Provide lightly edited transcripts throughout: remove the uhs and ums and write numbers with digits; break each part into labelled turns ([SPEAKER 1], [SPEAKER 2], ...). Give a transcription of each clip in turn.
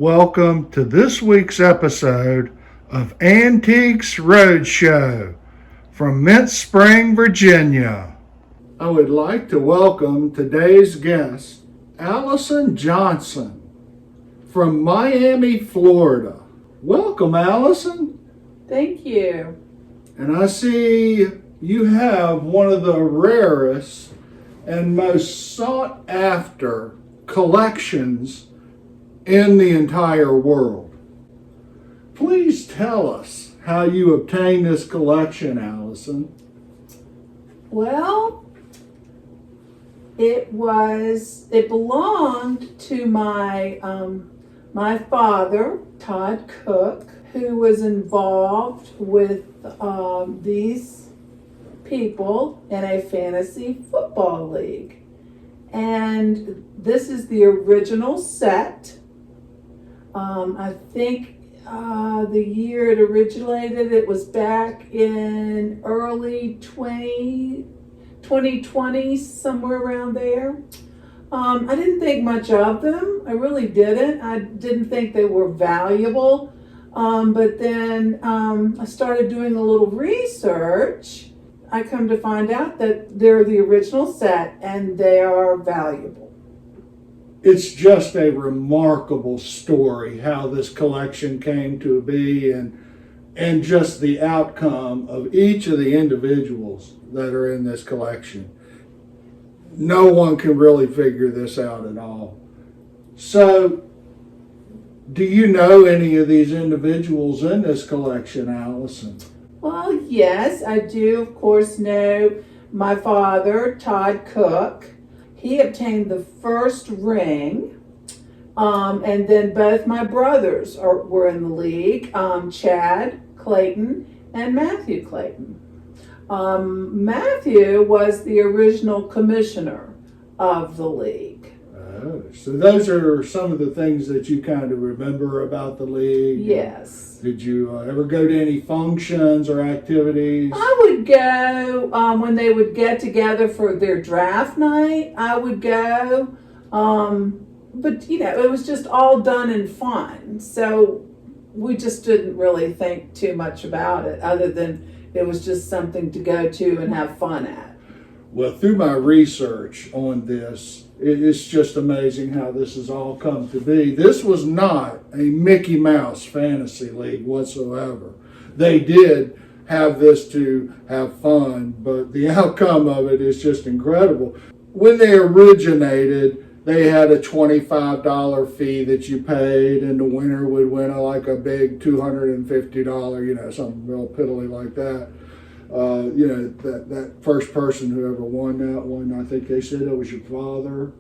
[SPEAKER 1] Welcome to this week's episode of Antiques Roadshow from Mint Spring, Virginia. I would like to welcome today's guest, Allison Johnson from Miami, Florida. Welcome, Allison.
[SPEAKER 2] Thank you.
[SPEAKER 1] And I see you have one of the rarest and most sought after collections in the entire world. Please tell us how you obtained this collection, Allison.
[SPEAKER 2] Well, it belonged to my father, Todd Cook, who was involved with these people in a fantasy football league. And this is the original set. I think the year it originated, it was back in early 2020, somewhere around there. I didn't think much of them. I really didn't. I didn't think they were valuable. But then I started doing a little research. I come to find out that they're the original set and they are valuable.
[SPEAKER 1] It's just a remarkable story how this collection came to be and just the outcome of each of the individuals that are in this collection. No one can really figure this out at all. So, do you know any of these individuals in this collection, Allison?
[SPEAKER 2] Well, yes, I do, of course, know my father, Todd Cook. He obtained the first ring, and then both my brothers were in the league, Chad Clayton and Matthew Clayton. Matthew was the original commissioner of the league.
[SPEAKER 1] Oh, so those are some of the things that you kind of remember about the league?
[SPEAKER 2] Yes.
[SPEAKER 1] Did you ever go to any functions or activities?
[SPEAKER 2] I would go when they would get together for their draft night. I would go, but it was just all done in fun. So we just didn't really think too much about it, other than it was just something to go to and have fun at.
[SPEAKER 1] Well, through my research on this, it's just amazing how this has all come to be. This was not a Mickey Mouse fantasy league whatsoever. They did have this to have fun, but the outcome of it is just incredible. When they originated, they had a $25 fee that you paid, and the winner would win like a big $250, something real piddly like that. That first person who ever won that one, I think they said it was your father.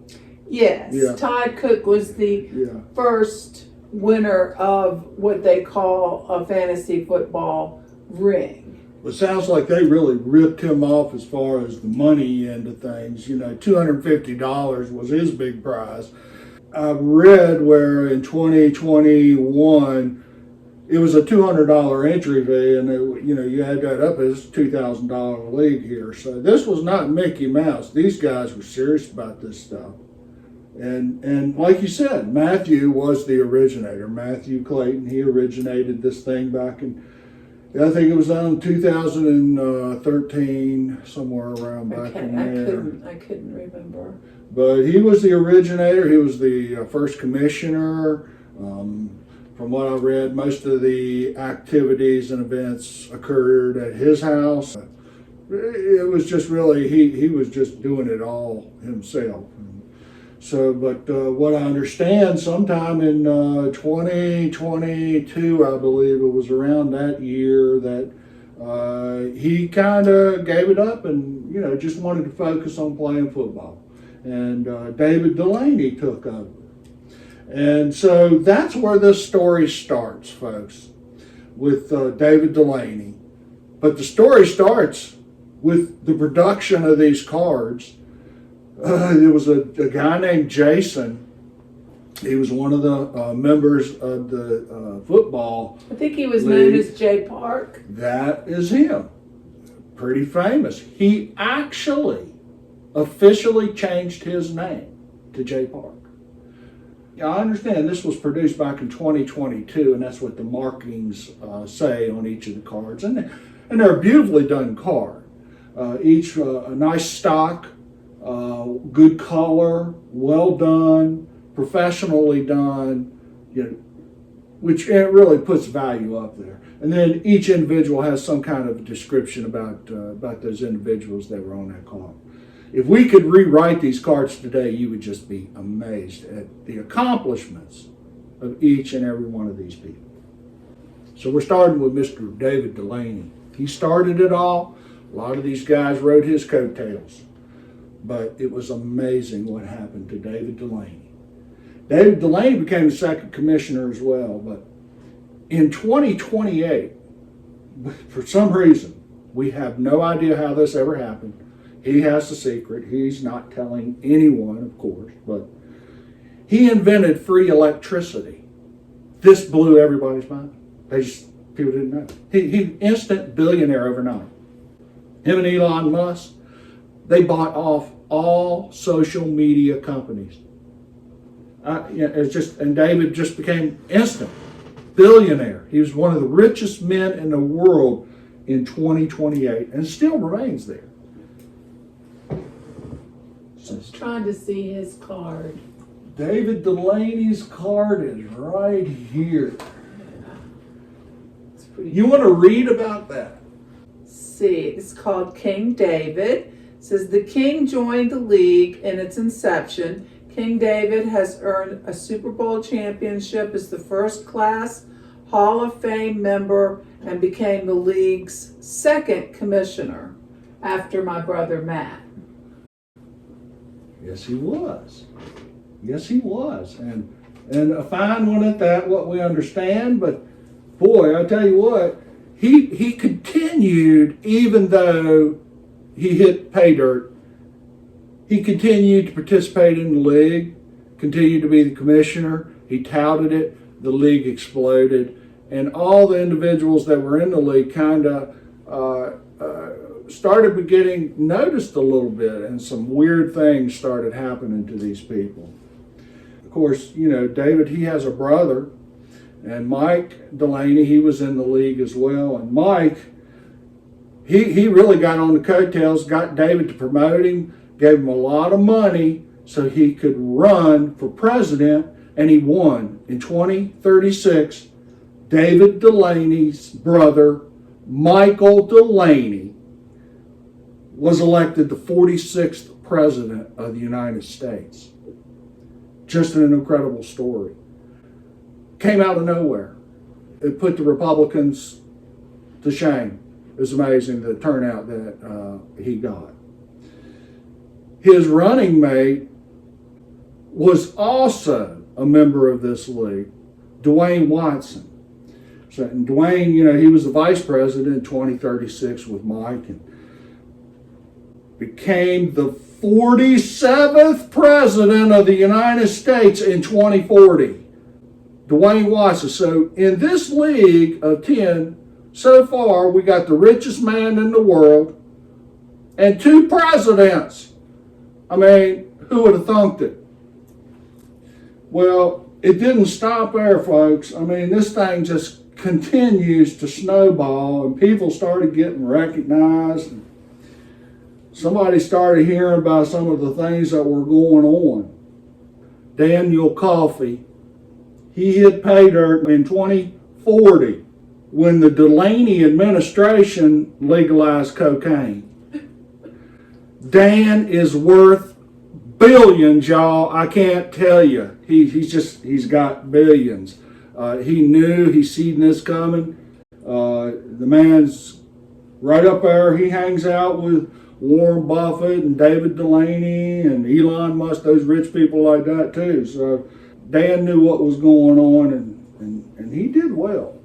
[SPEAKER 2] Yes, yeah. Todd Cook was the first winner of what they call a fantasy football ring.
[SPEAKER 1] It sounds like they really ripped him off as far as the money end of things. $250 was his big prize. I've read where in 2021, it was a $200 entry fee, and you had that up as $2,000 league here. So this was not Mickey Mouse. These guys were serious about this stuff. And like you said, Matthew was the originator. Matthew Clayton, he originated this thing back in, I think it was in 2013, somewhere around back in there.
[SPEAKER 2] I couldn't remember.
[SPEAKER 1] But he was the originator. He was the first commissioner. From what I read, most of the activities and events occurred at his house. It was just really, he was just doing it all himself. So, but what I understand, sometime in 2022, I believe it was around that year, that he kind of gave it up and, just wanted to focus on playing football. And David Delaney took over. And so that's where this story starts, folks, with David Delaney. But the story starts with the production of these cards. There was a guy named Jason. He was one of the members of the football
[SPEAKER 2] I think he was
[SPEAKER 1] league.
[SPEAKER 2] known as Jay Park.
[SPEAKER 1] That is him. Pretty famous. He actually officially changed his name to Jay Park. Yeah, I understand this was produced back in 2022, and that's what the markings say on each of the cards. And they're a beautifully done card. Each a nice stock, good color, well done, professionally done, you know, which it really puts value up there. And then each individual has some kind of description about those individuals that were on that card. If we could rewrite these cards today, you would just be amazed at the accomplishments of each and every one of these people. So we're starting with Mr. David Delaney. He started it all. A lot of these guys rode his coattails. But it was amazing what happened to David Delaney. David Delaney became the second commissioner as well. But in 2028, for some reason, we have no idea how this ever happened. He has the secret. He's not telling anyone, of course, but he invented free electricity. This blew everybody's mind. People didn't know. He instant billionaire overnight. Him and Elon Musk, they bought off all social media companies. And David just became instant billionaire. He was one of the richest men in the world in 2028 and still remains there.
[SPEAKER 2] I was trying to see his card.
[SPEAKER 1] David Delaney's card is right here.
[SPEAKER 2] It's pretty.
[SPEAKER 1] You want to read about that?
[SPEAKER 2] See, it's called King David. It says the king joined the league in its inception. King David has earned a Super Bowl championship as the first class Hall of Fame member and became the league's second commissioner after my brother Matt.
[SPEAKER 1] Yes, he was. Yes, he was. And a fine one at that, what we understand. But boy, I tell you what, he continued, even though he hit pay dirt, he continued to participate in the league, continued to be the commissioner. He touted it. The league exploded. And all the individuals that were in the league kind of started getting noticed a little bit, and some weird things started happening to these people. Of course, you know, David, he has a brother, and Mike Delaney, he was in the league as well. And Mike, he really got on the coattails, got David to promote him, gave him a lot of money so he could run for president, and he won. In 2036, David Delaney's brother, Michael Delaney, was elected the 46th president of the United States. Just an incredible story. Came out of nowhere. It put the Republicans to shame. It was amazing the turnout that he got. His running mate was also a member of this league, Dwayne Watson. So, and Dwayne, you know, he was the vice president in 2036 with Mike, and became the 47th president of the United States in 2040. Dwayne Watson. So in this league of 10, so far we got the richest man in the world and 2 presidents. I mean, who would have thunked it? Well, it didn't stop there, folks. I mean, this thing just continues to snowball, and people started getting recognized. Somebody started hearing about some of the things that were going on. Daniel Coffey, he hit pay dirt in 2040 when the Delaney administration legalized cocaine. Dan is worth billions, y'all. I can't tell you. He's got billions. He knew, he seen this coming. The man's right up there. He hangs out with Warren Buffett and David Delaney and Elon Musk, those rich people like that too. So Dan knew what was going on, and he did well.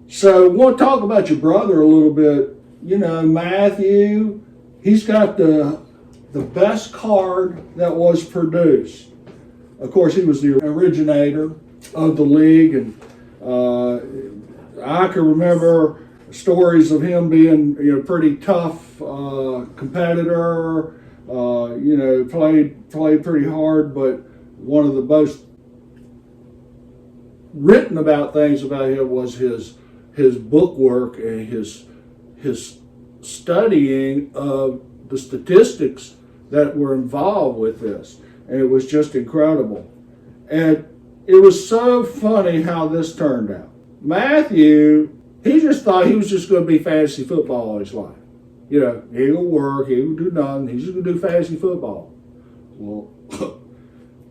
[SPEAKER 1] So I want to talk about your brother a little bit. You know, Matthew, he's got the best card that was produced. Of course, he was the originator of the league, and I can remember stories of him being, you know, pretty tough competitor. You know, played pretty hard, but one of the most written about things about him was his book work and his studying of the statistics that were involved with this. And it was just incredible. And it was so funny how this turned out. Matthew, he just thought he was just going to be fantasy football all his life. You know, he'll work, he'll do nothing, he's just going to do fantasy football. Well,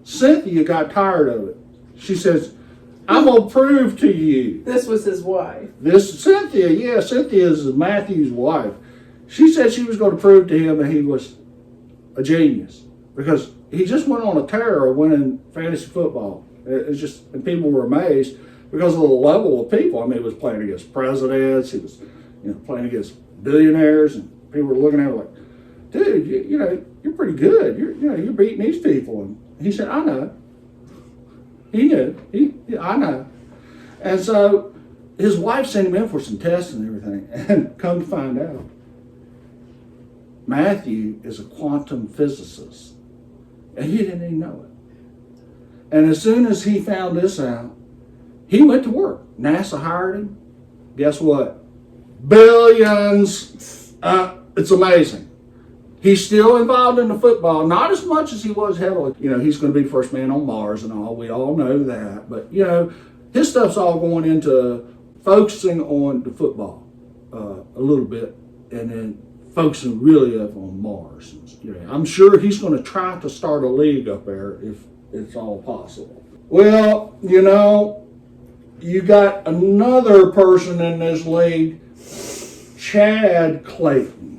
[SPEAKER 1] Cynthia got tired of it. She says, I'm going to prove to you.
[SPEAKER 2] This was his wife.
[SPEAKER 1] Cynthia is Matthew's wife. She said she was going to prove to him that he was a genius because he just went on a tear of winning fantasy football. It's just, and people were amazed because of the level of people. I mean, he was playing against presidents, he was, playing against billionaires, and people were looking at him like, dude, you're pretty good. You're beating these people. And he said, I know. He knew. I know. And so his wife sent him in for some tests and everything. And come to find out, Matthew is a quantum physicist. And he didn't even know it. And as soon as he found this out, he went to work. NASA hired him. Guess what? Billions. It's amazing. He's still involved in the football, not as much as he was heavily. He's going to be first man on Mars and all. We all know that. But, his stuff's all going into focusing on the football a little bit and then focusing really up on Mars. I'm sure he's going to try to start a league up there if it's all possible. Well, you got another person in this league, Chad Clayton.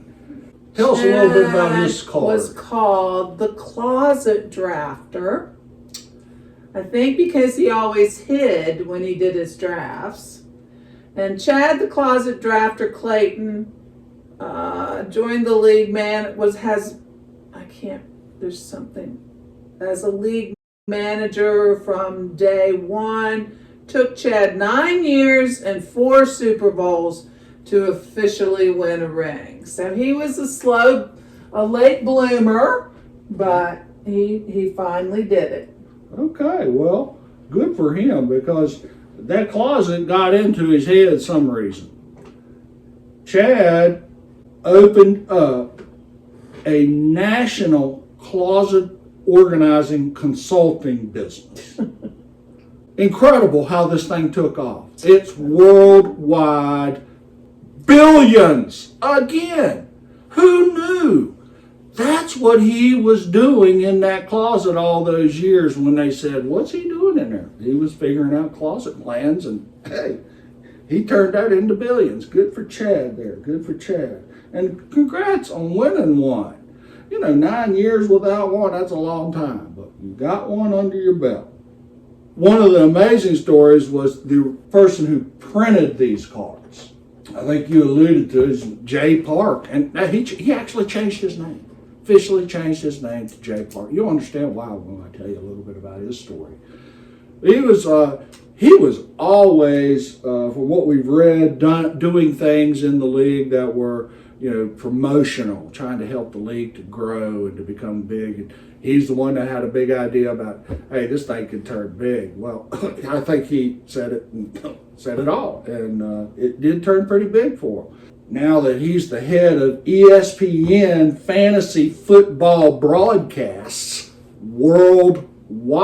[SPEAKER 1] Tell us a little bit about his card.
[SPEAKER 2] Was called the Closet Drafter. I think because he always hid when he did his drafts. And Chad the Closet Drafter Clayton joined the league as a league manager from day one. Took Chad 9 years and 4 Super Bowls to officially win a ring. So he was a late bloomer, but he finally did it.
[SPEAKER 1] Okay, well, good for him because that closet got into his head some reason. Chad opened up a national closet organizing consulting business. Incredible how this thing took off. It's worldwide. Billions again. Who knew? That's what he was doing in that closet all those years when they said, what's he doing in there? He was figuring out closet plans, and hey, he turned that into billions. Good for Chad there. Good for Chad. And congrats on winning one. 9 years without one, that's a long time, but you got one under your belt. One of the amazing stories was the person who printed these cards. I think you alluded to is Jay Park, and he actually changed his name. Officially changed his name to Jay Park. You'll understand why when I tell you a little bit about his story. He was always, from what we've read, doing things in the league that were, promotional, trying to help the league to grow and to become big. And he's the one that had a big idea about, hey, this thing can turn big. Well, I think he said it all, and it did turn pretty big for him. Now that he's the head of ESPN fantasy football broadcasts worldwide,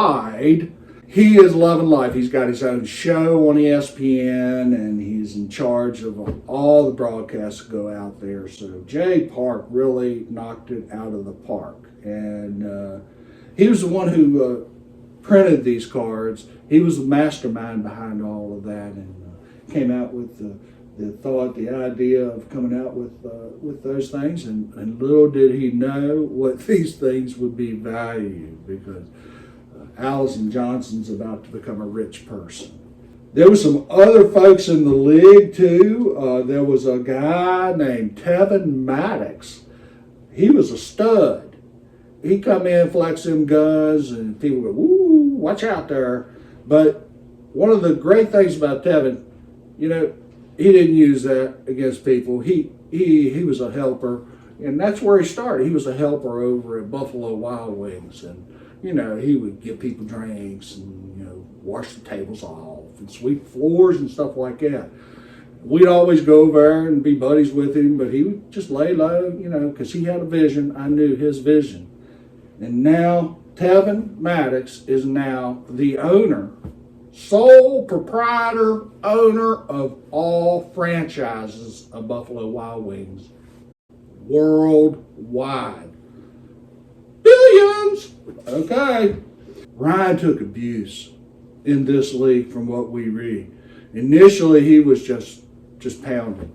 [SPEAKER 1] he is loving life. He's got his own show on ESPN, and he's in charge of all the broadcasts that go out there. So Jay Park really knocked it out of the park. And he was the one who printed these cards. He was the mastermind behind all of that, and came out with the idea of coming out with those things. And little did he know what these things would be valued, because Allison Johnson's about to become a rich person. There were some other folks in the league too. There was a guy named Tevin Maddox. He was a stud. He'd come in, flex them guns, and people go, "Woo, watch out there." But one of the great things about Tevin, he didn't use that against people. He was a helper, and that's where he started. He was a helper over at Buffalo Wild Wings, and he would give people drinks and wash the tables off and sweep floors and stuff like that. We'd always go over there and be buddies with him, but he would just lay low, because he had a vision. I knew his vision. And now Tevin Maddox is now the owner, sole proprietor, owner of all franchises of Buffalo Wild Wings worldwide. Billions! Okay. Ryan took abuse in this league from what we read. Initially, he was just pounded.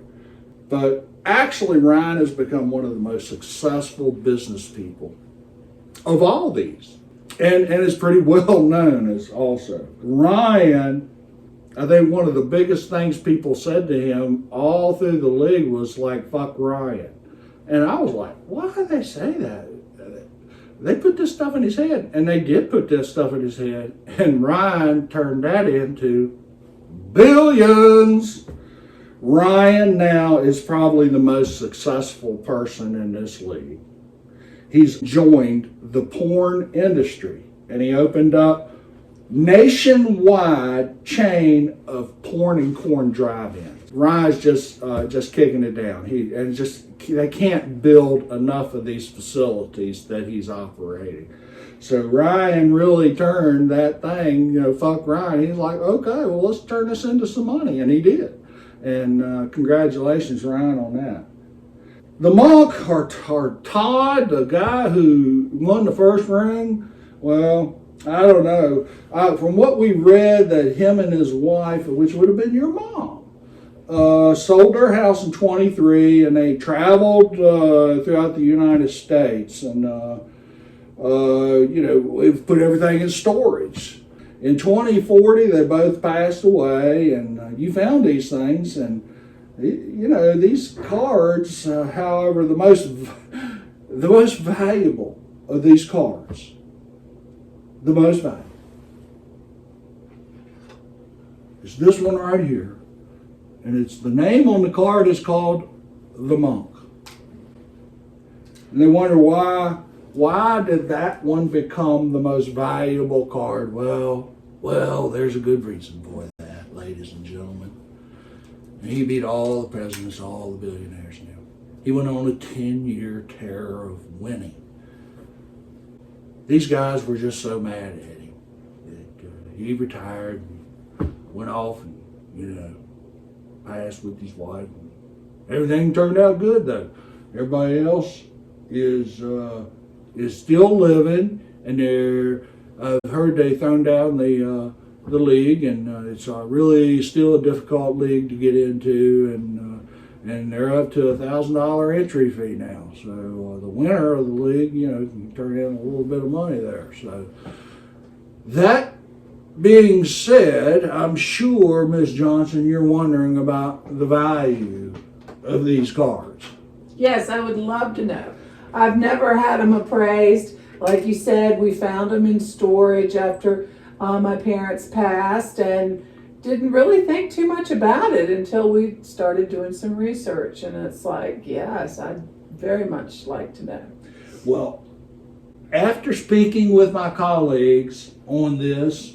[SPEAKER 1] But actually, Ryan has become one of the most successful business people of all these. And is pretty well known as also. Ryan, I think one of the biggest things people said to him all through the league was like, fuck Ryan. And I was like, why did they say that? They put this stuff in his head. And they did put this stuff in his head. And Ryan turned that into billions. Ryan now is probably the most successful person in this league. He's joined the porn industry, and he opened up nationwide chain of porn and corn drive-ins. Ryan's just kicking it down. They can't build enough of these facilities that he's operating. So Ryan really turned that thing, fuck Ryan. He's like, okay, well, let's turn this into some money. And he did. And congratulations, Ryan, on that. The Monk or Todd, the guy who won the first ring, well, I don't know. From what we read, that him and his wife, which would have been your mom, sold their house in 23, and they traveled throughout the United States, and we've put everything in storage. In 2040, they both passed away, and you found these things, and these cards. However, the most valuable of these cards, the most valuable, is this one right here, and it's the name on the card is called the Monk. And they wonder why did that one become the most valuable card? Well, there's a good reason for that, ladies and gentlemen. He beat all the presidents, all the billionaires now. He went on a 10-year tear of winning. These guys were just so mad at him that he retired and went off and, passed with his wife. Everything turned out good, though. Everybody else is still living, and I've heard they thrown down the league, and it's really still a difficult league to get into, and they're up to $1,000 entry fee now. So the winner of the league, can turn in a little bit of money there. So that being said, I'm sure, Ms. Johnson, you're wondering about the value of these cards.
[SPEAKER 2] Yes, I would love to know. I've never had them appraised. Like you said, we found them in storage after my parents passed, and didn't really think too much about it until we started doing some research. And it's like, yes, I'd very much like to know.
[SPEAKER 1] Well, after speaking with my colleagues on this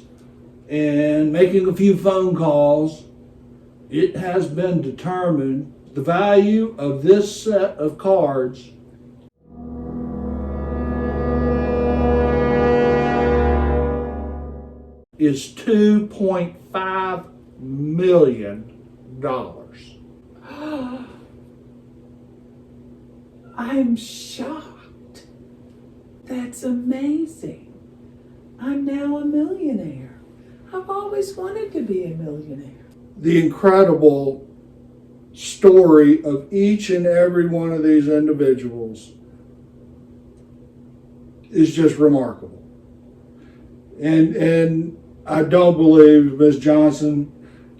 [SPEAKER 1] and making a few phone calls, it has been determined the value of this set of cards is $2.5 million.
[SPEAKER 2] I'm shocked. That's amazing. I'm now a millionaire. I've always wanted to be a millionaire.
[SPEAKER 1] The incredible story of each and every one of these individuals is just remarkable. And I don't believe, Ms. Johnson,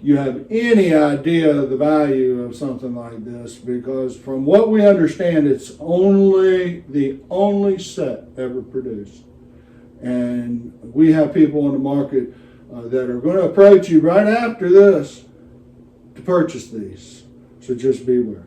[SPEAKER 1] you have any idea of the value of something like this, because from what we understand, it's the only set ever produced. And we have people on the market that are going to approach you right after this to purchase these. So just beware.